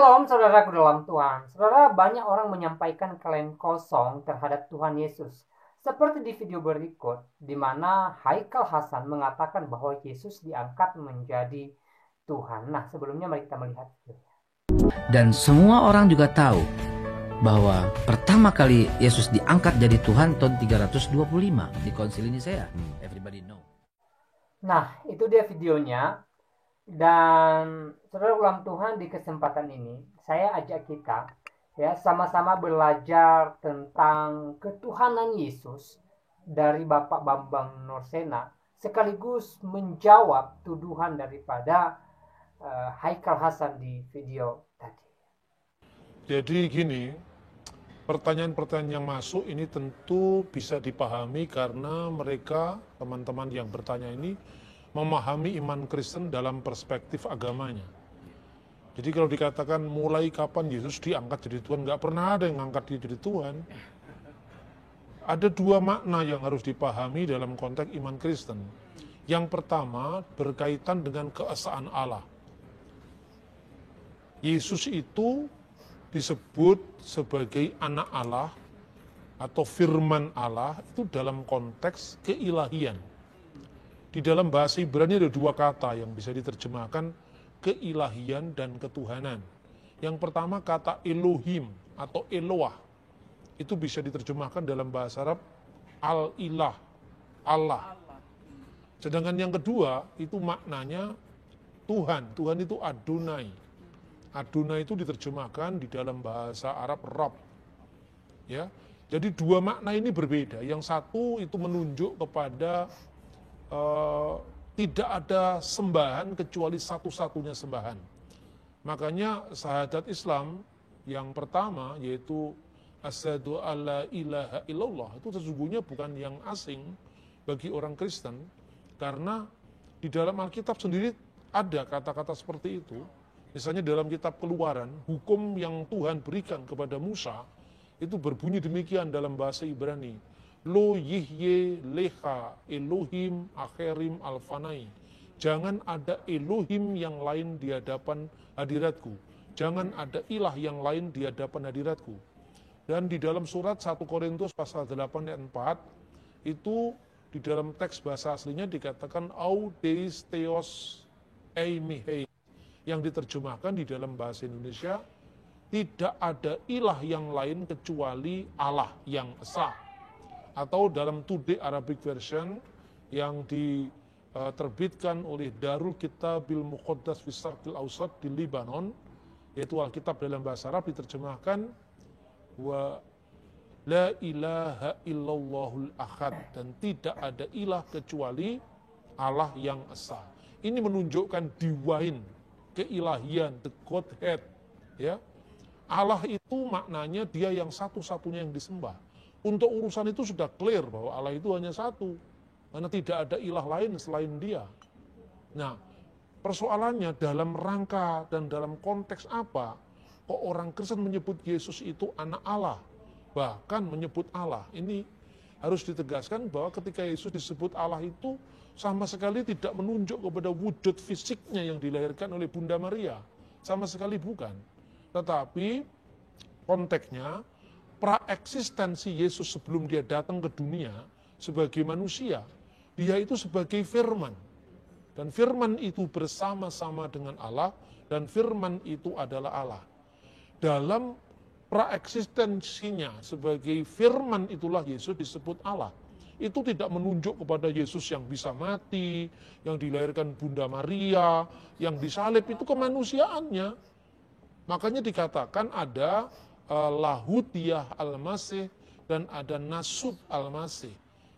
Shalom saudaraku dalam Tuhan. Saudara, banyak orang menyampaikan klaim kosong terhadap Tuhan Yesus. Seperti di video berikut, di mana Haikal Hasan mengatakan bahwa Yesus diangkat menjadi Tuhan. Nah, sebelumnya mari kita melihat videonya. Dan semua orang juga tahu bahwa pertama kali Yesus diangkat jadi Tuhan tahun 325 di Konsil Nicea. Everybody know. Nah, itu dia videonya. Dan saudara ulang Tuhan, di kesempatan ini saya ajak kita ya sama-sama belajar tentang ketuhanan Yesus dari Bapak Bambang Nursena, sekaligus menjawab tuduhan daripada Haikal Hasan di video tadi. Jadi gini, pertanyaan-pertanyaan yang masuk ini tentu bisa dipahami karena mereka, teman-teman yang bertanya ini, memahami iman Kristen dalam perspektif agamanya. Jadi kalau dikatakan mulai kapan Yesus diangkat jadi Tuhan, nggak pernah ada yang angkat dia jadi Tuhan. Ada dua makna yang harus dipahami dalam konteks iman Kristen. Yang pertama berkaitan dengan keesaan Allah. Yesus itu disebut sebagai anak Allah atau firman Allah itu dalam konteks keilahian. Di dalam bahasa Ibrani ada dua kata yang bisa diterjemahkan keilahian dan ketuhanan. Yang pertama kata Elohim atau Eloah. Itu bisa diterjemahkan dalam bahasa Arab Al-Ilah, Allah. Sedangkan yang kedua itu maknanya Tuhan. Tuhan itu Adonai. Adonai itu diterjemahkan di dalam bahasa Arab Rabb. Ya. Jadi dua makna ini berbeda. Yang satu itu menunjuk kepada tidak ada sembahan kecuali satu-satunya sembahan. Makanya syahadat Islam yang pertama yaitu asyhadu alla ilaha illallah itu sesungguhnya bukan yang asing bagi orang Kristen karena di dalam Alkitab sendiri ada kata-kata seperti itu. Misalnya dalam kitab Keluaran, hukum yang Tuhan berikan kepada Musa itu berbunyi demikian dalam bahasa Ibrani. Lo yihye leha Elohim akherim alfanai. Jangan ada Elohim yang lain di hadapan hadiratku. Jangan ada ilah yang lain di hadapan hadiratku. Dan di dalam surat 1 Korintus pasal 8 ayat 4, itu di dalam teks bahasa aslinya dikatakan au deis theos eimihei. Yang diterjemahkan di dalam bahasa Indonesia, tidak ada ilah yang lain kecuali Allah yang esa. Atau dalam Today Arabic Version yang diterbitkan oleh Darul Kitabil Muqaddas fi Syarqil Awsat di Lebanon, yaitu Alkitab dalam bahasa Arab diterjemahkan wa la ilaha illallahul ahad, dan tidak ada ilah kecuali Allah yang esa. Ini menunjukkan divine, keilahian, the Godhead, ya. Allah itu maknanya dia yang satu-satunya yang disembah. Untuk urusan itu sudah clear bahwa Allah itu hanya satu. Karena tidak ada ilah lain selain dia. Nah, persoalannya dalam rangka dan dalam konteks apa kok orang Kristen menyebut Yesus itu anak Allah. Bahkan menyebut Allah. Ini harus ditegaskan bahwa ketika Yesus disebut Allah itu sama sekali tidak menunjuk kepada wujud fisiknya yang dilahirkan oleh Bunda Maria. Sama sekali bukan. Tetapi konteksnya praeksistensi Yesus sebelum dia datang ke dunia sebagai manusia, dia itu sebagai firman. Dan firman itu bersama-sama dengan Allah, dan firman itu adalah Allah. Dalam praeksistensinya sebagai firman itulah Yesus disebut Allah. Itu tidak menunjuk kepada Yesus yang bisa mati, yang dilahirkan Bunda Maria, yang disalib, itu kemanusiaannya. Makanya dikatakan ada lahutiyah al-masih dan ada nasub al-masih.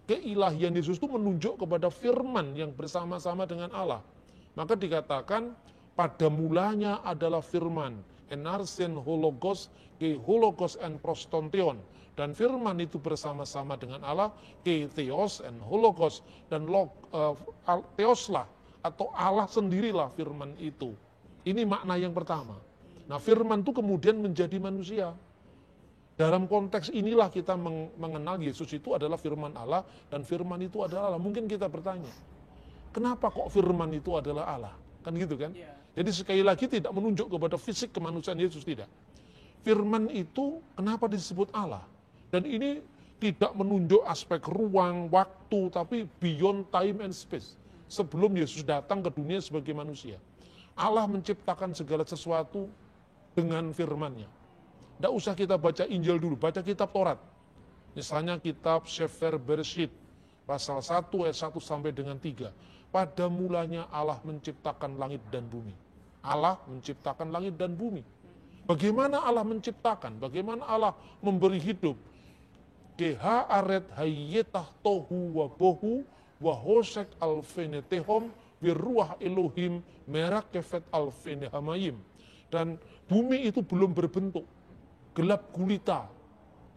Keilahian Yesus itu menunjuk kepada firman yang bersama-sama dengan Allah. Maka dikatakan pada mulanya adalah firman. Enarsen hologos ke hologos en prostontion. Dan firman itu bersama-sama dengan Allah ke theos en hologos. Dan theoslah atau Allah sendirilah firman itu. Ini makna yang pertama. Nah, firman itu kemudian menjadi manusia. Dalam konteks inilah kita mengenal Yesus itu adalah firman Allah, dan firman itu adalah Allah. Mungkin kita bertanya, kenapa kok firman itu adalah Allah? Kan gitu kan? Jadi sekali lagi tidak menunjuk kepada fisik kemanusiaan Yesus, tidak. Firman itu kenapa disebut Allah? Dan ini tidak menunjuk aspek ruang, waktu, tapi beyond time and space. Sebelum Yesus datang ke dunia sebagai manusia. Allah menciptakan segala sesuatu dengan firman-Nya. Tidak usah kita baca Injil dulu, baca kitab Taurat. Misalnya kitab Sefer Bereshit, pasal 1 ayat 1 sampai dengan 3. Pada mulanya Allah menciptakan langit dan bumi. Allah menciptakan langit dan bumi. Bagaimana Allah menciptakan? Bagaimana Allah memberi hidup? Keha aret hayyetah tohu wa bohu wa hosek alfenetehom wiruah Elohim merak kefet alfenehamayim. Dan bumi itu belum berbentuk. Gelap gulita,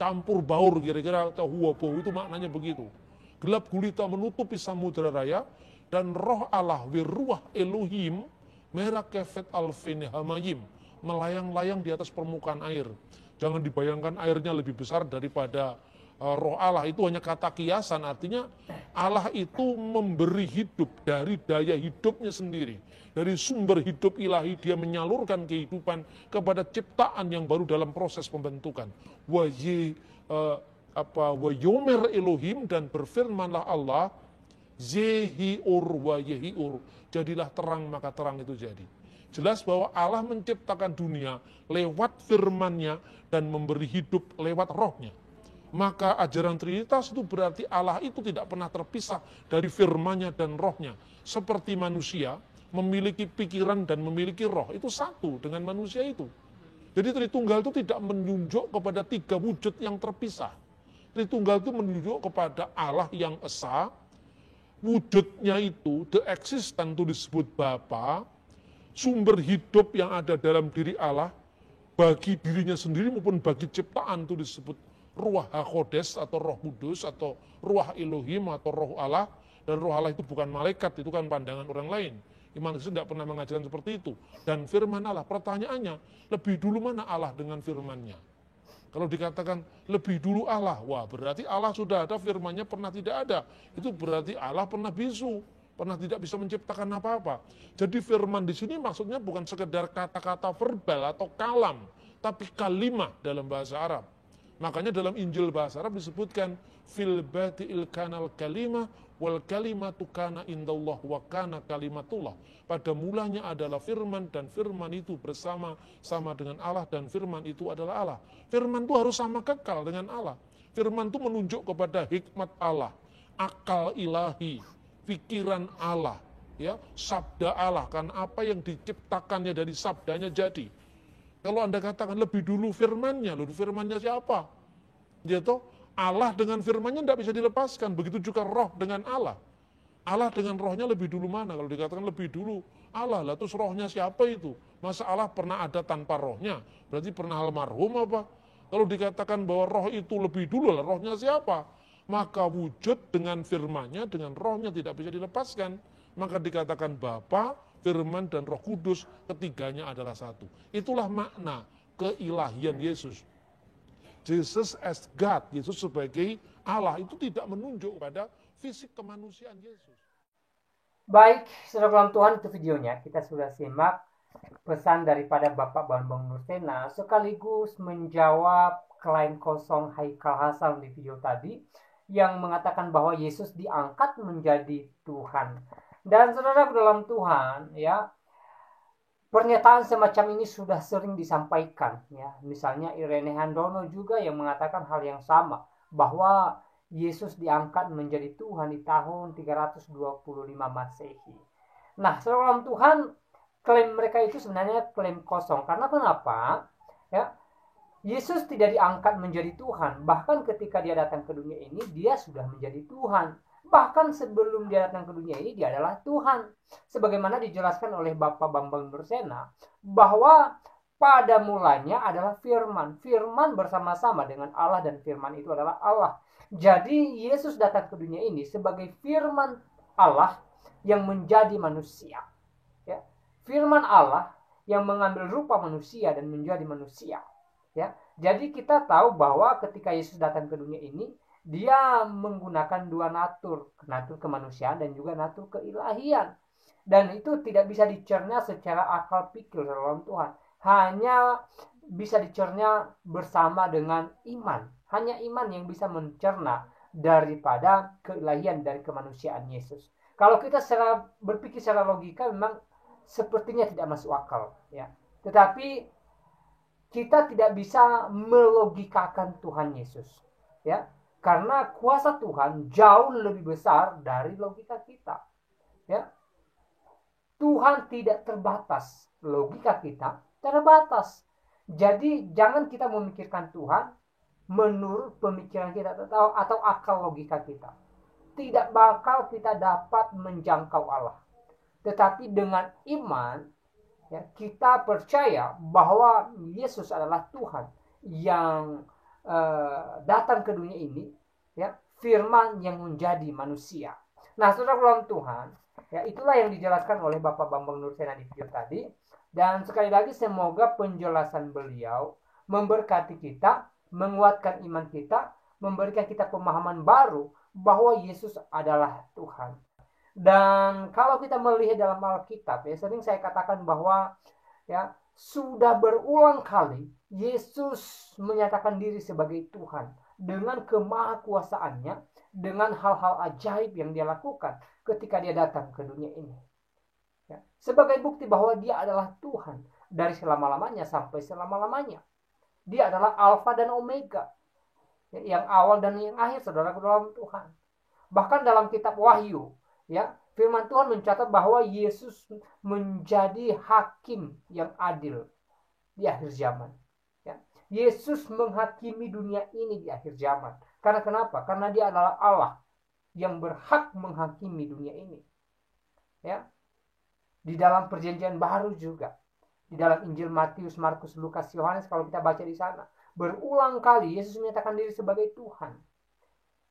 campur baur, kira-kira tohu wa bohu itu maknanya begitu. Gelap gulita menutupi samudera raya, dan roh Allah wiruah Elohim merak kefet alfenehamayim, melayang-layang di atas permukaan air. Jangan dibayangkan airnya lebih besar daripada roh Allah. Itu hanya kata kiasan, artinya Allah itu memberi hidup dari daya hidupnya sendiri. Dari sumber hidup ilahi dia menyalurkan kehidupan kepada ciptaan yang baru dalam proses pembentukan. Wa yomer Elohim, dan berfirmanlah Allah, Zehiur wa yehiur, jadilah terang maka terang itu jadi. Jelas bahwa Allah menciptakan dunia lewat firman-Nya dan memberi hidup lewat rohnya. Maka ajaran Trinitas itu berarti Allah itu tidak pernah terpisah dari firman-Nya dan rohnya. Seperti manusia memiliki pikiran dan memiliki roh, itu satu dengan manusia itu. Jadi Tritunggal itu tidak menunjuk kepada tiga wujud yang terpisah. Tritunggal itu menunjuk kepada Allah yang esa, wujudnya itu, the existence itu disebut Bapa, sumber hidup yang ada dalam diri Allah, bagi dirinya sendiri maupun bagi ciptaan itu disebut Ruach HaKodes atau Roh Kudus atau Ruach Elohim atau Roh Allah. Dan Roh Allah itu bukan malaikat, itu kan pandangan orang lain. Imam Kristus tidak pernah mengajarkan seperti itu. Dan firman Allah, pertanyaannya, lebih dulu mana Allah dengan firman-Nya? Kalau dikatakan lebih dulu Allah, wah berarti Allah sudah ada, firman-Nya pernah tidak ada. Itu berarti Allah pernah bisu, pernah tidak bisa menciptakan apa-apa. Jadi firman di sini maksudnya bukan sekedar kata-kata verbal atau kalam, tapi kalimah dalam bahasa Arab. Makanya dalam Injil bahasa Arab disebutkan fil badi'il kanal kalimah wal kalimatu kana indallah wa kana kalimatullah. Pada mulanya adalah firman, dan firman itu bersama-sama dengan Allah, dan firman itu adalah Allah. Firman itu harus sama kekal dengan Allah. Firman itu menunjuk kepada hikmat Allah, akal ilahi, pikiran Allah, ya, sabda Allah, kan apa yang diciptakannya dari sabdanya jadi. Kalau Anda katakan lebih dulu firman-Nya, lalu firman-Nya siapa? Yaitu Allah dengan firman-Nya tidak bisa dilepaskan. Begitu juga roh dengan Allah. Allah dengan rohnya lebih dulu mana? Kalau dikatakan lebih dulu Allah, lah terus rohnya siapa itu? Masa Allah pernah ada tanpa rohnya? Berarti pernah almarhum apa? Kalau dikatakan bahwa roh itu lebih dulu, lah rohnya siapa? Maka wujud dengan firman-Nya, dengan rohnya tidak bisa dilepaskan. Maka dikatakan Bapa, Firman, dan Roh Kudus, ketiganya adalah satu. Itulah makna keilahian Yesus. Jesus as God, Yesus sebagai Allah, itu tidak menunjuk pada fisik kemanusiaan Yesus. Baik, saudara Tuhan, itu videonya. Kita sudah simak pesan daripada Bapak Bambang Nursena, sekaligus menjawab klaim kosong Haikal Hasan di video tadi, yang mengatakan bahwa Yesus diangkat menjadi Tuhan. Dan saudara dalam Tuhan, ya, pernyataan semacam ini sudah sering disampaikan, ya. Misalnya Irene Handono juga yang mengatakan hal yang sama, bahwa Yesus diangkat menjadi Tuhan di tahun 325 Masehi. Nah, saudara dalam Tuhan, klaim mereka itu sebenarnya klaim kosong. Karena kenapa? Ya, Yesus tidak diangkat menjadi Tuhan. Bahkan ketika dia datang ke dunia ini, dia sudah menjadi Tuhan. Bahkan sebelum dia datang ke dunia ini, dia adalah Tuhan. Sebagaimana dijelaskan oleh Bapak Bambang Nursena, bahwa pada mulanya adalah firman. Firman bersama-sama dengan Allah, dan firman itu adalah Allah. Jadi Yesus datang ke dunia ini sebagai firman Allah yang menjadi manusia. Ya. Firman Allah yang mengambil rupa manusia dan menjadi manusia. Ya. Jadi kita tahu bahwa ketika Yesus datang ke dunia ini, dia menggunakan dua natur kemanusiaan dan juga natur keilahian. Dan itu tidak bisa dicerna secara akal pikir dalam Tuhan. Hanya bisa dicerna bersama dengan iman. Hanya iman yang bisa mencerna daripada keilahian dari kemanusiaan Yesus. Kalau kita berpikir secara logika memang sepertinya tidak masuk akal, ya. Tetapi kita tidak bisa melogikakan Tuhan Yesus, ya. Karena kuasa Tuhan jauh lebih besar dari logika kita, ya. Tuhan tidak terbatas, logika kita terbatas. Jadi jangan kita memikirkan Tuhan menurut pemikiran kita atau akal logika kita. Tidak bakal kita dapat menjangkau Allah. Tetapi dengan iman, ya, kita percaya bahwa Yesus adalah Tuhan yang datang ke dunia ini, ya, firman yang menjadi manusia. Nah, saudara dalam Tuhan, ya, itulah yang dijelaskan oleh Bapak Bambang Nursena di video tadi. Dan sekali lagi semoga penjelasan beliau memberkati kita, menguatkan iman kita, memberikan kita pemahaman baru bahwa Yesus adalah Tuhan. Dan kalau kita melihat dalam Alkitab, ya, sering saya katakan bahwa, ya, sudah berulang kali Yesus menyatakan diri sebagai Tuhan dengan kemahakuasaannya, dengan hal-hal ajaib yang dia lakukan ketika dia datang ke dunia ini, ya, sebagai bukti bahwa dia adalah Tuhan dari selama-lamanya sampai selama-lamanya. Dia adalah Alfa dan Omega, ya, yang awal dan yang akhir, saudara dalam Tuhan. Bahkan dalam kitab Wahyu, ya, firman Tuhan mencatat bahwa Yesus menjadi hakim yang adil di akhir zaman. Ya. Yesus menghakimi dunia ini di akhir zaman. Karena kenapa? Karena dia adalah Allah yang berhak menghakimi dunia ini. Ya. Di dalam perjanjian baru juga, di dalam Injil Matius, Markus, Lukas, Yohanes, kalau kita baca di sana, berulang kali Yesus menyatakan diri sebagai Tuhan.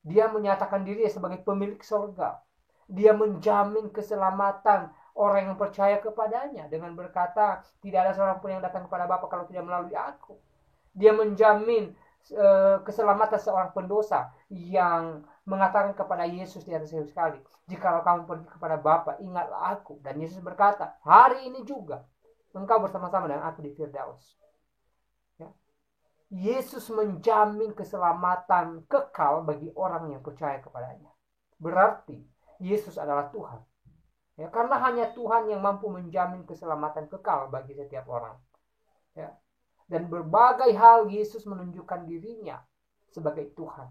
Dia menyatakan diri sebagai pemilik surga. Dia menjamin keselamatan orang yang percaya kepadanya dengan berkata, tidak ada seorang pun yang datang kepada Bapa kalau tidak melalui aku. Dia menjamin keselamatan seorang pendosa yang mengatakan kepada Yesus di atas kayu sekali, jikalau kamu pergi kepada Bapa, ingatlah aku. Dan Yesus berkata, hari ini juga engkau bersama-sama dengan aku di Firdaus. Ya. Yesus menjamin keselamatan kekal bagi orang yang percaya kepadanya. Berarti Yesus adalah Tuhan. Ya, karena hanya Tuhan yang mampu menjamin keselamatan kekal bagi setiap orang. Ya. Dan berbagai hal Yesus menunjukkan dirinya sebagai Tuhan.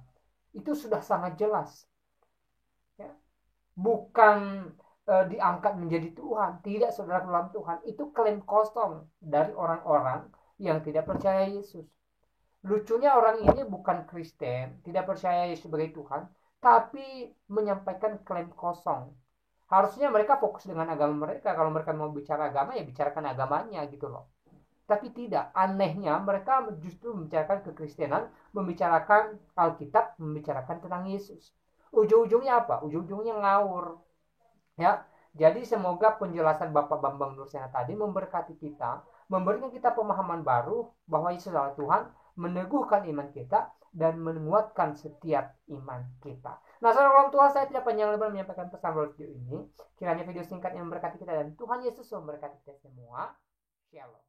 Itu sudah sangat jelas. Ya. Bukan diangkat menjadi Tuhan. Tidak, saudara dalam Tuhan. Itu klaim kosong dari orang-orang yang tidak percaya Yesus. Lucunya orang ini bukan Kristen, tidak percaya Yesus sebagai Tuhan, tapi menyampaikan klaim kosong. Harusnya mereka fokus dengan agama mereka. Kalau mereka mau bicara agama, ya bicarakan agamanya gitu loh. Tapi tidak, anehnya mereka justru membicarakan kekristenan, membicarakan Alkitab, membicarakan tentang Yesus. Ujung-ujungnya apa? Ujung-ujungnya ngawur. Ya, jadi semoga penjelasan Bapak Bambang Nursena tadi memberkati kita, memberikan kita pemahaman baru bahwa Yesus adalah Tuhan, meneguhkan iman kita, dan menguatkan setiap iman kita. Nah, saudara orang Tuhan, saya tidak panjang lebar menyampaikan pesan melalui video ini. Kiranya video singkat yang memberkati kita dan Tuhan Yesus memberkati kita semua. Shalom.